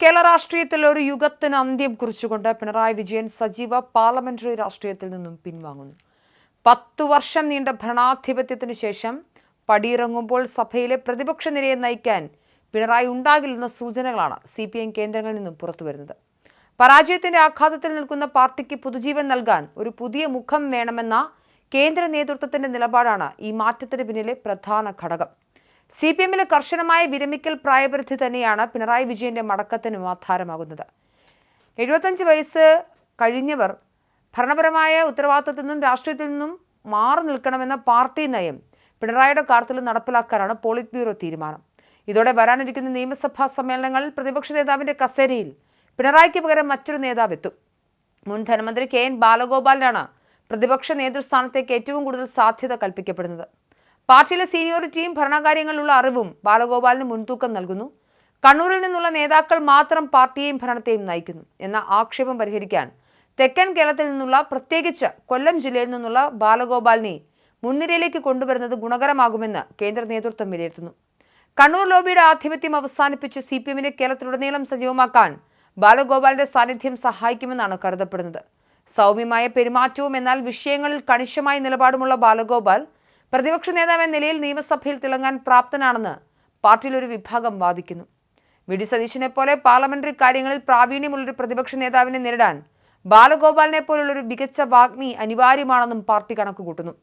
കേരള രാഷ്ട്രീയത്തിൽ ഒരു യുഗത്തിന് അന്ത്യം കുറിച്ചുകൊണ്ട് പിണറായി വിജയൻ സജീവ പാർലമെന്ററി രാഷ്ട്രീയത്തിൽ നിന്നും പിൻവാങ്ങുന്നു. 10 വർഷം നീണ്ട ഭരണാധിപത്യത്തിനു ശേഷം പടിയിറങ്ങുമ്പോൾ സഭയിലെ പ്രതിപക്ഷ നിരയെ നയിക്കാൻ പിണറായി ഉണ്ടാകില്ലെന്ന സൂചനകളാണ് CPM കേന്ദ്രങ്ങളിൽ നിന്നും പുറത്തുവരുന്നത്. പരാജയത്തിന്റെ ആഘാതത്തിൽ നിൽക്കുന്ന പാർട്ടിക്ക് പുതുജീവൻ നൽകാൻ ഒരു പുതിയ മുഖം വേണമെന്ന കേന്ദ്ര നേതൃത്വത്തിന്റെ നിലപാടാണ് ഈ മാറ്റത്തിന് പിന്നിലെ പ്രധാന ഘടകം. CPMലെ കർശനമായ വിരമിക്കൽ പ്രായപരിധി തന്നെയാണ് പിണറായി വിജയന്റെ മടക്കത്തിനും ആധാരമാകുന്നത്. 75 വയസ്സ് കഴിഞ്ഞവർ ഭരണപരമായ ഉത്തരവാദിത്തത്തിൽ നിന്നും രാഷ്ട്രീയത്തിൽ നിന്നും മാറി നിൽക്കണമെന്ന പാർട്ടി നയം പിണറായിയുടെ കാര്യത്തിൽ നടപ്പിലാക്കാനാണ് പോളിറ്റ് ബ്യൂറോ തീരുമാനം. ഇതോടെ വരാനിരിക്കുന്ന നിയമസഭാ സമ്മേളനങ്ങളിൽ പ്രതിപക്ഷ നേതാവിന്റെ കസേരയിൽ പിണറായിക്ക് പകരം മറ്റൊരു നേതാവ് എത്തും. മുൻ ധനമന്ത്രി KN ബാലഗോപാലിനാണ് പ്രതിപക്ഷ നേതൃസ്ഥാനത്തേക്ക് ഏറ്റവും കൂടുതൽ സാധ്യത കൽപ്പിക്കപ്പെടുന്നത്. പാർട്ടിയിലെ സീനിയോറിറ്റിയും ഭരണകാര്യങ്ങളിലുള്ള അറിവും ബാലഗോപാലിന് മുൻതൂക്കം നൽകുന്നു. കണ്ണൂരിൽ നിന്നുള്ള നേതാക്കൾ മാത്രം പാർട്ടിയെയും ഭരണത്തെയും നയിക്കുന്നു എന്ന ആക്ഷേപം പരിഹരിക്കാൻ തെക്കൻ കേരളത്തിൽ നിന്നുള്ള, പ്രത്യേകിച്ച് കൊല്ലം ജില്ലയിൽ നിന്നുള്ള ബാലഗോപാലിനെ മുൻനിരയിലേക്ക് കൊണ്ടുവരുന്നത് ഗുണകരമാകുമെന്ന് കേന്ദ്ര നേതൃത്വം വിലയിരുത്തുന്നു. കണ്ണൂർ ലോബിയുടെ ആധിപത്യം അവസാനിപ്പിച്ച് CPMനെ കേരളത്തിലുടനീളം സജീവമാക്കാൻ ബാലഗോപാലിന്റെ സാന്നിധ്യം സഹായിക്കുമെന്നാണ് കരുതപ്പെടുന്നത്. സൗമ്യമായ പെരുമാറ്റവും എന്നാൽ വിഷയങ്ങളിൽ കണിശമായ നിലപാടുമുള്ള ബാലഗോപാൽ പ്രതിപക്ഷ നേതാവ് എന്ന നിലയിൽ നിയമസഭയിൽ തിളങ്ങാൻ പ്രാപ്തനാണെന്ന് പാർട്ടിയിലൊരു വിഭാഗം വാദിക്കുന്നു. VD സതീശനെ പോലെ പാർലമെന്ററി കാര്യങ്ങളിൽ പ്രാവീണ്യമുള്ളൊരു പ്രതിപക്ഷ നേതാവിനെ നേരിടാൻ ബാലഗോപാലിനെ പോലുള്ളൊരു മികച്ച വാഗ്മി അനിവാര്യമാണെന്നും പാർട്ടി കണക്കുകൂട്ടുന്നു.